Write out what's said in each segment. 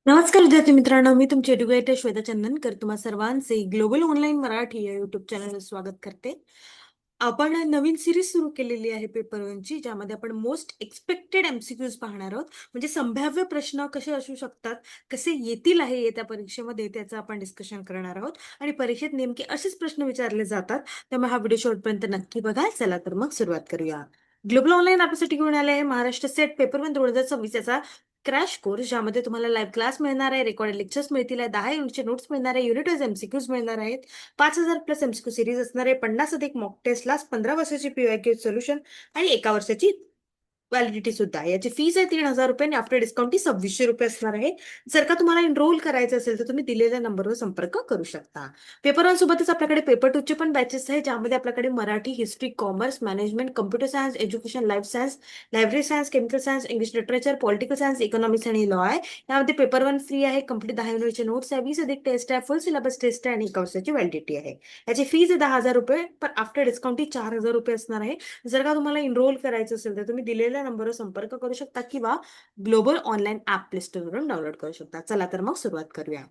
नमस्कार विद्यार्थी मित्रांनो, मी तुमची एज्युकेटर श्वेता चंदनकर तुम्हा सर्वांचे ग्लोबल ऑनलाईन मराठी या युट्यूब चॅनलवर स्वागत करते. आपण नवीन सिरीज सुरू केलेली आहे पेपर वनची, ज्यामध्ये आपण मोस्ट एक्सपेक्टेड एमसीक्यूज पाहणार आहोत. म्हणजे संभाव्य प्रश्न कसे असू शकतात, कसे येतील आहे येत्या परीक्षेमध्ये, त्याचं आपण डिस्कशन करणार आहोत. आणि परीक्षेत नेमके असेच प्रश्न विचारले जातात, त्यामुळे हा व्हिडिओ शेवटपर्यंत नक्की बघा. चला तर मग सुरुवात करूया. ग्लोबल ऑनलाईन आपल्यासाठी घेऊन आले आहे महाराष्ट्र सेट पेपर वन 2026 याचा क्रॅश कोर्स, ज्यामध्ये तुम्हाला लाईव्ह क्लास मिळणार आहे, रेकॉर्डेड लेक्चर्स मिळतील, 10 युनिटचे नोट्स मिळणार आहे, युनिट वाईज एमसीक्यूज मिळणार आहेत, 5,000 प्लस एमसीक्यू सिरीज असणार आहे, 50 अधिक मॉक टेस्ट क्लास, 15 वर्षाची पीवायक्यू सोल्युशन आणि 1 वर्षाची व्हॅलिडिटी सुद्धा आहे. याची फीस आहे 3,000 रुपये आणि आफ्टर डिस्काउंट ती 2,600 रुपये असणार आहे. जर का तुम्हाला एनरोल करायचं असेल तर तुम्ही दिलेल्या नंबरवर संपर्क करू शकता. पेपर वन सोबतच आपल्याकडे पेपर टू चे पण बॅचेस आहे, ज्यामध्ये आपल्याकडे Marathi, history, commerce, management, computer science, education, life science, library science, chemical science, English literature, political science, economics आणि लॉ आहे. यामध्ये पेपर वन फ्री आहे, कंप्लीट 10 युनिटचे नोट्स आहे, 20 अधिक टेस्ट आहे, फुल सिलेबस टेस्ट आहे आणि 1 वर्षाची व्हॅलिडिटी आहे. याची फीज आहे 10,000 रुपये, पण आफ्टर डिस्काउंट ही 4,000 रुपये असणार आहे. जर का तुम्हाला एनरोल करायचं असेल तर तुम्ही दिलेल्या नंबरवर संपर्क करू शकता किंवा ग्लोबल ऑनलाईन ऍप प्ले स्टोअरवरून डाउनलोड करू शकता. चला तर मग सुरुवात करूया.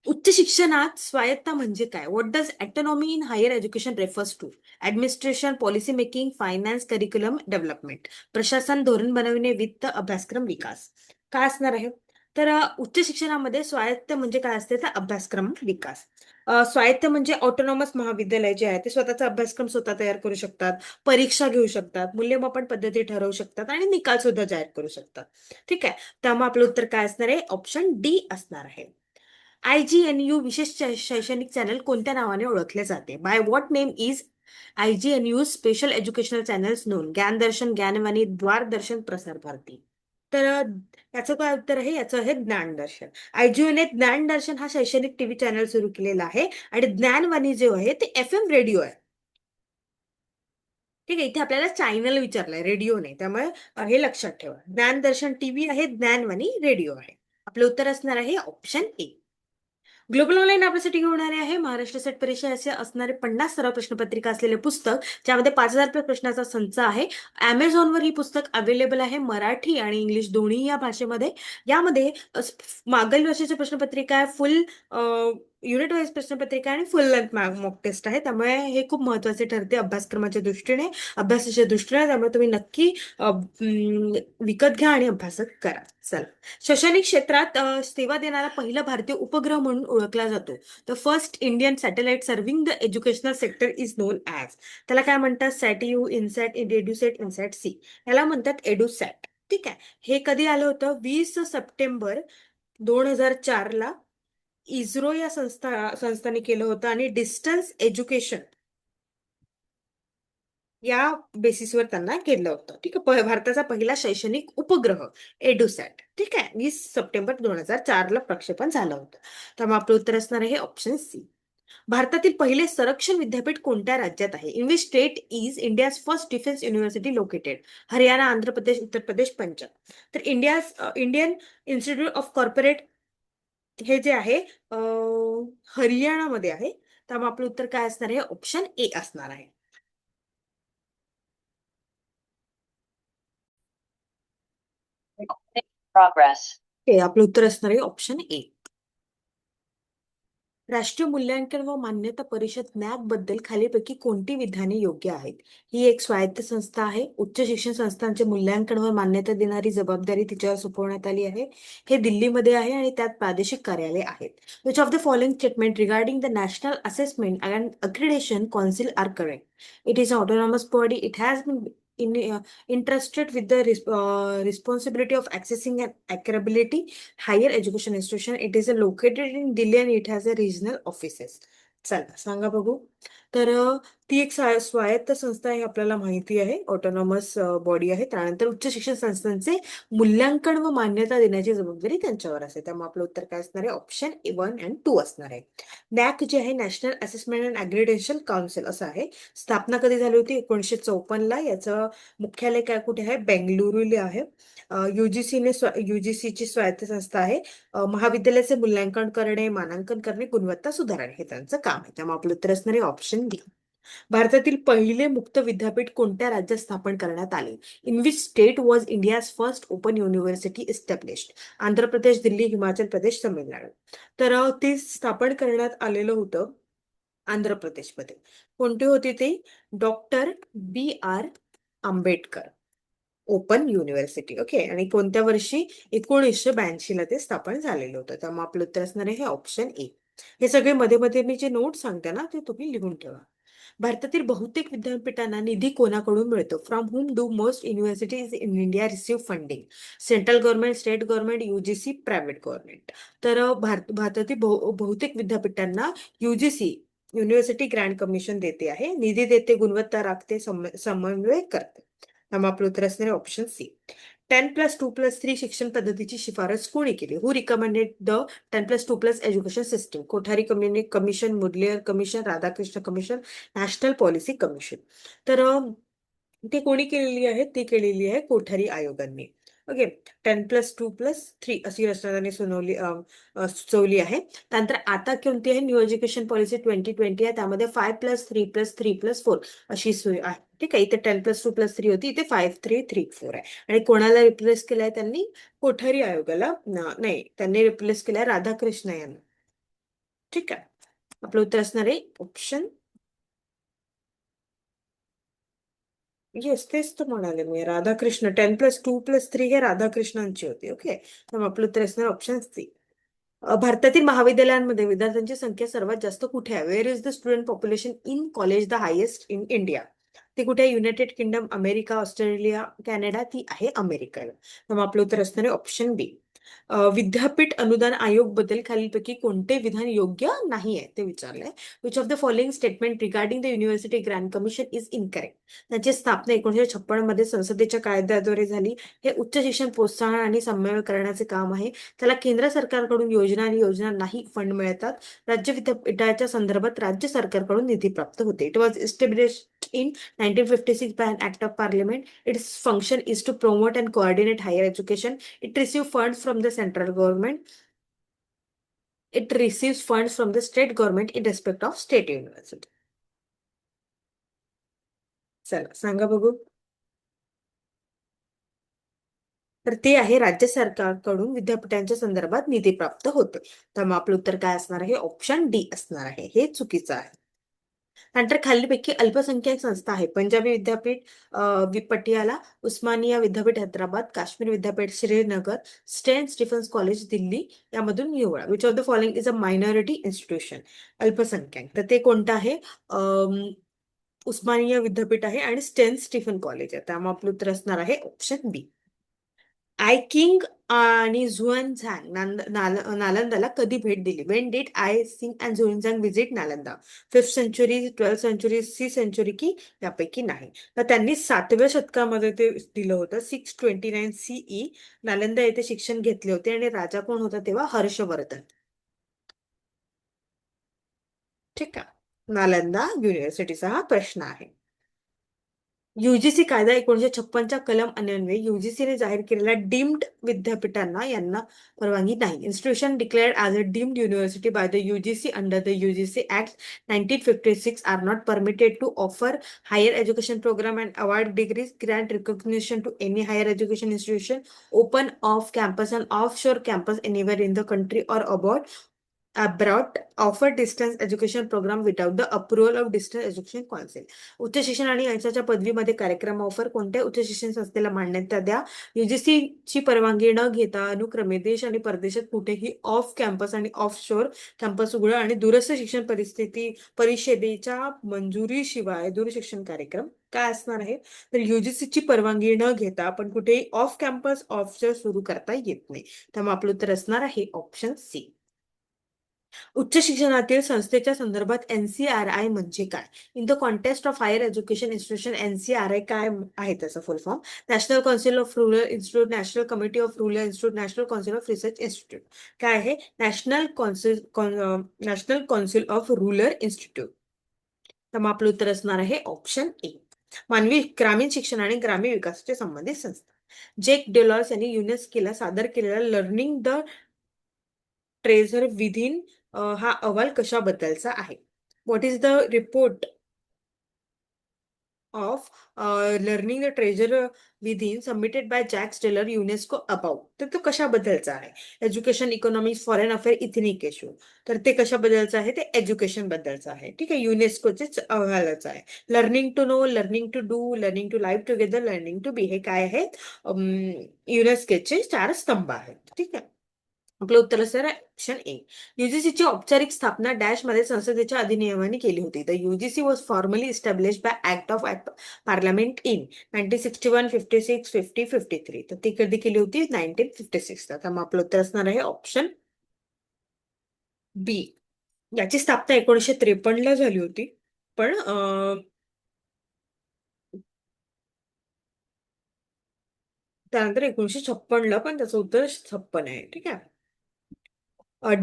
उच्च शिक्षणात स्वायत्ता म्हणजे काय? What does autonomy in higher education refers to? Administration, policy making, finance, curriculum development, प्रशासन, धोरण बनविणे, वित्त, अभ्यासक्रम, विकास. काय असणार आहे? तर उच्च शिक्षणामध्ये स्वायत्त म्हणजे काय असते तर अभ्यासक्रम विकास. स्वायत्त म्हणजे ऑटोनॉमस महाविद्यालय जे आहे ते स्वतःचा अभ्यासक्रम स्वतः तयार करू शकतात, परीक्षा घेऊ शकतात, मूल्यमापन पद्धती ठरवू शकतात आणि निकाल सुद्धा जाहीर करू शकतात. ठीक आहे, त्यामुळे आपलं उत्तर काय असणार आहे? ऑप्शन डी असणार आहे. IGNU विशेष शैक्षणिक चॅनल कोणत्या नावाने ओळखले जाते? By what name is IGNU special educational channels known? Gyandarshan, Gyanvani, Dwardarshan, Prasar Bharati. तर याचं काय उत्तर आहे? याचं आहे ज्ञानदर्शन. IGN ज्ञानदर्शन हा शैक्षणिक टीव्ही चॅनल सुरू केलेला आहे आणि ज्ञानवाणी जे आहे ते FM रेडिओ आहे. ठीक आहे, इथे आपल्याला चॅनल विचारलंय, रेडिओ नाही, त्यामुळे हे लक्षात ठेवा. ज्ञानदर्शन टीव्ही आहे, ज्ञानवाणी रेडिओ आहे. आपलं उत्तर असणार आहे ऑप्शन ए. ग्लोबल ऑनलाईन आपल्यासाठी घेऊन आले आहे महाराष्ट्र सेट परीक्षा असे असणारे 50 सराव प्रश्नपत्रिका असलेले पुस्तक, ज्यामध्ये 5,000 प्रश्नाचा संच आहे. Amazonवर ही पुस्तक अवेलेबल आहे, मराठी आणि इंग्लिश दोन्ही या भाषेमध्ये. यामध्ये मागील वर्षाची प्रश्नपत्रिका आहे, फुल युनिट वाईज प्रश्नपत्रिका आणि फुल लेंथ मॉक टेस्ट आहे. त्यामुळे हे खूप महत्वाचे ठरते अभ्यासक्रमाच्या दृष्टीने, अभ्यासाच्या दृष्टीने. त्यामुळे तुम्ही नक्की विकत घ्या आणि अभ्यास करा. चला, शैक्षणिक क्षेत्रात सेवा देणारा पहिला भारतीय उपग्रह म्हणून ओळखला जातो. The first Indian satellite serving the educational sector is non as. त्याला काय म्हणतात? सॅटयू, इनसॅट, एड्युसॅट, इनसॅट सी. याला म्हणतात एडुसॅट. ठीक आहे, हे कधी आलं होतं? 20 सप्टेंबर 2004 ला इस्रो या संस्थाने केलं होतं आणि डिस्टन्स एज्युकेशन या बेसिसवर त्यांना केलं होतं. ठीक आहे, भारताचा पहिला शैक्षणिक उपग्रह एडुसॅट. ठीक आहे, 20 सप्टेंबर 2004 ला प्रक्षेपण झालं होतं. त्यामुळे आपलं उत्तर असणार आहे ऑप्शन सी. भारतातील पहिले संरक्षण विद्यापीठ कोणत्या राज्यात आहे? In which state is India's first defence university located? Haryana, Andhra Pradesh, Uttar Pradesh, Punjab. तर इंडियन इन्स्टिट्यूट ऑफ कॉर्पोरेट हे जे आहे हरियाणामध्ये आहे. त्यामुळे आपलं उत्तर काय असणार आहे? ऑप्शन ए असणार आहे. Progress. हे आपलं उत्तर असणार आहे ऑप्शन ए. राष्ट्रीय मूल्यांकन व मान्यता परिषद NAAC बद्दल खालीलपैकी कोणती विधाने योग्य आहेत? ही एक स्वायत्त संस्था आहे. उच्च शिक्षण संस्थांचे मूल्यांकन व मान्यता देणारी जबाबदारी तिच्यावर सोपवण्यात आली आहे. हे दिल्लीमध्ये आहे आणि त्यात प्रादेशिक कार्यालय आहेत. Which of the following statement regarding the national assessment and accreditation council are correct? It is autonomous body. It has been entrusted with the responsibility of accessing and accessibility higher education institution. It is located in Delhi and it has a regional offices. चला सांगा बघू. तर ती एक स्वायत्त संस्था आहे, आपल्याला माहिती आहे, ऑटोनॉमस बॉडी आहे. त्यानंतर उच्च शिक्षण संस्थांचे मूल्यांकन व मान्यता देण्याची जबाबदारी त्यांच्यावर असते. त्यामुळे आपलं उत्तर काय असणार आहे? ऑप्शन 1 आणि 2 असणार आहे. NAAC जे आहे, नॅशनल असेसमेंट अँड अग्रेडेशन काउन्सिल असं आहे. स्थापना कधी झाली होती? 1954 ला. याचं मुख्यालय काय कुठे आहे? बेंगलुरूला आहे. युजीसीची स्वायत्त संस्था आहे. महाविद्यालयाचे मूल्यांकन करणे, मानांकन करणे, गुणवत्ता सुधारणे हे त्यांचं काम आहे. त्यामुळे आपलं उत्तर असणार आहे ऑप्शन डी. भारतातील पहिले मुक्त विद्यापीठ कोणत्या राज्यात स्थापन करण्यात आले? In which state was India's first open university established? Andhra Pradesh, Delhi, Himachal Pradesh, Tamil Nadu. तर ते स्थापन करण्यात आलेलं होतं आंध्र प्रदेशमध्ये. कोणते होते ते? Doctor B R Ambedkar open university. Okay. आणि कोणत्या वर्षी? 1982 ला ते स्थापन झालेलं होतं. त्यामुळे आपलं उत्तर असणार आहे हे ऑप्शन ए. हे सगळे मध्ये मध्ये मी जे नोट सांगते ना ते तुम्ही लिहून ठेवा. भारतातील बहुतेक विद्यापीठांना निधी कोणाकडून मिळतो? From hmm do most universities in India receive funding? Central government, state government, UGC, private government. तर भारतातील बहुतेक विद्यापीठांना युजीसी युनिव्हर्सिटी ग्रँड कमिशन देते आहे, निधी देते, गुणवत्ता राखते, समन्वय करते. त्यामुळे आपलं उत्तर असणार आहे ऑप्शन सी. 10+2+3 शिक्षण पद्धतीची शिफारस कोणी केली? Who recommended the 10+2+ education system? Kothari commission, Mudaliar commission, Radhakrishna commission, national policy commission. तर ते कोणी केलेली आहे? ती केलेली आहे कोठारी आयोगांनी. ओके. 10+2+3 अशी रचना त्यांनी सुचवली आहे. त्यानंतर आता कोणती आहे? न्यू एज्युकेशन पॉलिसी 2020 आहे. त्यामध्ये 5+3+3+4 अशी सोय आहे. ठीक आहे. इथे 10+2+3 होती, इथे 5, 3, 3, 4 आहे. आणि कोणाला रिप्लेस केलाय त्यांनी? कोठारी आयोगाला नाही, त्यांनी रिप्लेस केलाय राधाकृष्ण यांना. ठीक आहे. आपलं उत्तर असणार आहे ऑप्शन. येस, तेच तर म्हणाले मी. राधाकृष्ण 10+2+3 हे राधाकृष्णांची होती. ओके. तर आपलं उत्तर असणार ऑप्शन सी. भारतातील महाविद्यालयांमध्ये विद्यार्थ्यांची संख्या सर्वात जास्त कुठे आहे? Where is the student population in college the highest in India? ती कुठे आहे? United kingdom, America, Australia, Canada. ती आहे अमेरिकेला. तर आपलं उत्तर असणार आहे ऑप्शन बी. विद्यापीठ अनुदान आयोग बद्दल खालीलपैकी कोणते विधान योग्य नाही आहे ते विचारलंय. Which of the following statement regarding the university grand commission is incorrect? त्याची स्थापना 1956 मध्ये संसदेच्या कायद्याद्वारे झाली. हे उच्च शिक्षण प्रोत्साहन आणि समन्वय करण्याचे काम आहे. त्याला केंद्र सरकारकडून योजना आणि योजना नाही फंड मिळतात. राज्य विद्यापीठाच्या संदर्भात राज्य सरकारकडून निधी प्राप्त होते. It was established in 1956 by an act of parliament. Its function is to promote and coordinate higher education. It receives funds from the central government. It receives funds from the state government in respect of state university. चला सांगा बघू. तर ते आहे राज्य सरकारकडून विद्यापीठांच्या संदर्भात निधी प्राप्त होतो. त्यामुळे आपलं उत्तर काय असणार आहे? ऑप्शन डी असणार आहे. हे चुकीचं आहे. नंतर खालीलपैकी अल्पसंख्याक संस्था आहे. पंजाबी विद्यापीठ पटियाला, उस्मानिया विद्यापीठ हैदराबाद, काश्मीर विद्यापीठ Srinagar, Saint Stephen's College Delhi यामधून निवडा. Which of the following is a minority institution? अल्पसंख्याक. तर ते कोणतं आहे? उस्मानिया विद्यापीठ आहे आणि सेंट स्टीफन कॉलेज आहे. त्यामुळे आपलं उत्तर असणार आहे ऑप्शन बी. आय किंग आणि झुएनझांग नालंदाला कधी भेट दिली? When did I Tsing and Xuanzang visit Nalanda? 5th century, 12th century, 6th century की यापैकी नाही? तर त्यांनी 7व्या शतकामध्ये ते दिलं होतं. 629 CE नालंदा येथे शिक्षण घेतले होते. आणि राजा कोण होता तेव्हा? हर्षवर्धन. ठीक आहे. नालंदा युनिव्हर्सिटीचा हा प्रश्न आहे. युजीसी कायदा 1956च्या कलम अन्वये युजीसीने जाहीर केलेल्या डीम्ड विद्यापीठांना यांना परवानगी नाही. Institution declared as a deemed university by the UGC under the UGC act 1956 are not permitted to offer higher education program and award degrees, grant recognition to any higher education institution, open off campus and off shore campus anywhere in the country or abroad offer distance education program without the approval of distance education council. उच्च शिक्षण आणि यशाच्या पदवीमध्ये कार्यक्रम offer कोणत्या उच्च शिक्षण संस्थेला मान्यता द्या? युजीसी ची परवानगी न घेता अनुक्रमे देश आणि परदेशात कुठेही ऑफ कॅम्पस आणि ऑफ शोर कॅम्पस उघडा आणि दूरस्थ शिक्षण परिषदेच्या मंजुरीशिवाय दूरशिक्षण कार्यक्रम काय असणार आहे? तर युजीसीची परवानगी न घेता आपण कुठेही ऑफ कॅम्पस ऑफ शोर सुरू करता येत नाही. त्यामुळे आपलं उत्तर असणार आहे ऑप्शन सी. उच्च शिक्षणातील संस्थेच्या संदर्भात NCRI म्हणजे काय? In the context of higher education institution NCRI काय आहे त्याचा full form? National council of rural institute, national committee of rural institute, national council of research institute. काय आहे? National council of rural institute. तर मग आपलं उत्तर असणार आहे ऑप्शन ए. मानवी ग्रामीण शिक्षण आणि ग्रामीण विकासाचे संबंधित संस्था. जेक डेलॉर्स यांनी युनेस्कोला सादर केलेला लर्निंग द ट्रेझर विथिन हा अहवाल कशाबद्दलचा आहे? What is the report of learning the treasure within submitted by Jack Steller UNESCO above. तर तो कशाबद्दलचा आहे? Education, economics, foreign affair, ethnic issue. तर ते कशाबद्दलचं आहे? ते एज्युकेशन बद्दलचं आहे. ठीक आहे, युनेस्कोचे अहवालाचं आहे. Learning to know, learning to do, learning to live together, learning to be, हे काय आहेत? युनेस्कोचे 4 स्तंभ आहेत. ठीक आहे. आपलं उत्तर असणार आहे ऑप्शन ए. युजीसीची औपचारिक स्थापना डॅश मध्ये संसदेच्या अधिनियमाने केली होती. The UGC was formally establish by act of parliament in 1961, 56, 50, 53. तर ती कधी केली होती? 1956. तर मग आपलं उत्तर असणार आहे ऑप्शन बी. याची स्थापना 1953 ला झाली होती. पण त्यानंतर 1956 ला, पण त्याचं उत्तर 56 आहे. ठीक आहे.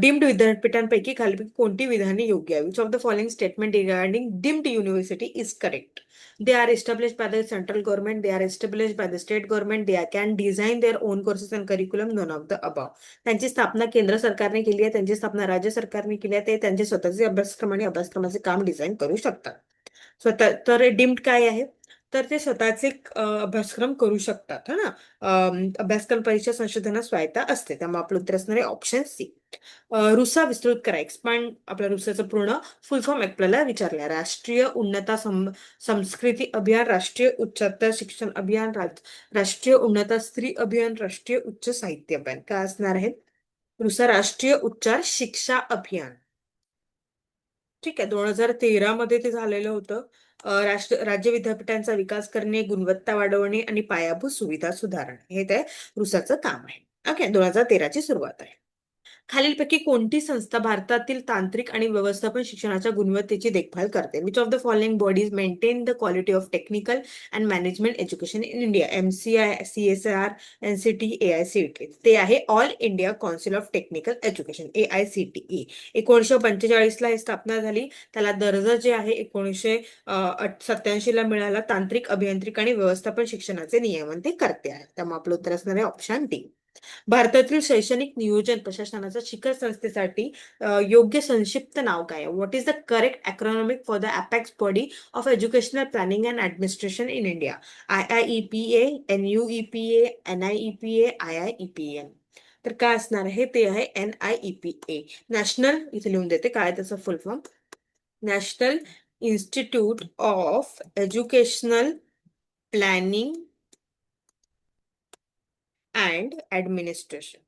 डीम्ड विद्यापीठांपैकी खालीलपैकी कोणती विधाने योग्य आहे? Which of the following statement regarding deemed university is correct? They are established by the central government, they are established by the state government, they can design their own courses and curriculum, none of the above. त्यांची स्थापना केंद्र सरकारने केली आहे, त्यांची स्थापना राज्य सरकारने केली आहे, ते त्यांचे स्वतःचे अभ्यासक्रम आणि अभ्यासक्रमाचे काम डिझाईन करू शकतात. स्वतः तर डीम्ड काय आहे? तर ते स्वतःचे अभ्यासक्रम करू शकतात, है ना. अभ्यासक्रम परीक्षा संशोधनात स्वायत्ता असते. त्यामुळे आपलं उत्तर असणार आहे ऑप्शन सी. रुसा विस्तृत करा. एक्सपांड. आपल्या रुसाचं पूर्ण फुल फॉर्म आपल्याला विचारलाय. राष्ट्रीय उन्नता संस्कृती अभियान, राष्ट्रीय उच्चतर शिक्षण अभियान, राष्ट्रीय उन्नता स्त्री अभियान, राष्ट्रीय उच्च साहित्य अभियान. काय असणार आहे? रुसा राष्ट्रीय उच्चार शिक्षा अभियान. ठीक आहे. 2013 मध्ये ते झालेलं होतं. राज्य विद्यापीठांचा विकास करणे, गुणवत्ता वाढवणे आणि पायाभूत सुविधा सुधारणे, हे ते रुसाचं काम आहे. ओके, 2013 ची सुरुवात आहे. खालीलपैकी कोणती संस्था भारतातील तांत्रिक आणि व्यवस्थापन शिक्षणाच्या गुणवत्तेची देखभाल करते? Which of the following bodies maintain the quality of technical and management education in India? MCI, CSR, NCT, AICTE. ते आहे all India council of technical education, AICTE. 1945 ला ही स्थापना झाली. त्याला दर्जा जे आहे 1987 ला मिळाला. तांत्रिक, अभियांत्रिक आणि व्यवस्थापन शिक्षणाचे नियमन ते करते आहे. त्यामुळे आपलं उत्तर असणार आहे ऑप्शन डी. भारतातील शैक्षणिक नियोजन प्रशासनाच्या शिखर संस्थेसाठी योग्य संक्षिप्त नाव काय? What is the correct acronomic for the apex body of educational planning and administration in India? IIEPA, NUEPA, NIEPA, IIEPA. तर काय असणार आहे? ते आहे NIEPA. नॅशनल, इथे लिहून देते काय त्याचं फुल form. National institute of educational planning and administration.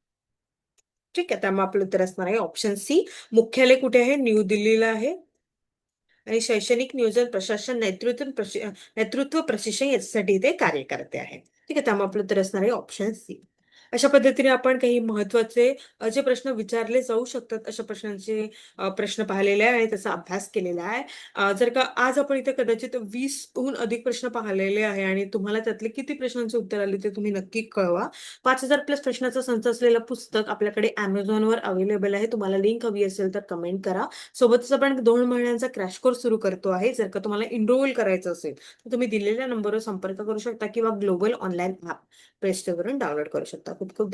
ठीक आहे. त्यामुळे आपलं उत्तर असणार आहे ऑप्शन सी. मुख्यालय कुठे आहे? न्यू दिल्लीला आहे. आणि शैक्षणिक नियोजन प्रशासन नेतृत्व प्रशिक्षण याच्यासाठी ते कार्य करते आहे. ठीक आहे. त्यामुळे आपलं उत्तर असणार आहे ऑप्शन सी. अशा पद्धतीने आपण काही महत्वाचे जे प्रश्न विचारले जाऊ शकतात अशा प्रश्नांचे प्रश्न पाहिलेले आहे आणि त्याचा अभ्यास केलेला आहे. जर का आज आपण इथे कदाचित 20हून अधिक प्रश्न पाहिलेले आहे आणि तुम्हाला त्यातले किती प्रश्नांचे उत्तर आले ते तुम्ही नक्की कळवा. 5,000 प्लस प्रश्नाचा संच असलेलं पुस्तक आपल्याकडे Amazonवर अवेलेबल आहे. तुम्हाला लिंक हवी असेल तर कमेंट करा. सोबतच आपण 2 महिन्यांचा क्रॅश कोर्स सुरू करतो आहे. जर का तुम्हाला एनरोल करायचं असेल तर तुम्ही दिलेल्या नंबरवर संपर्क करू शकता किंवा ग्लोबल ऑनलाईन ऍप प्ले स्टोअरवरून डाउनलोड करू शकता. खूप खूप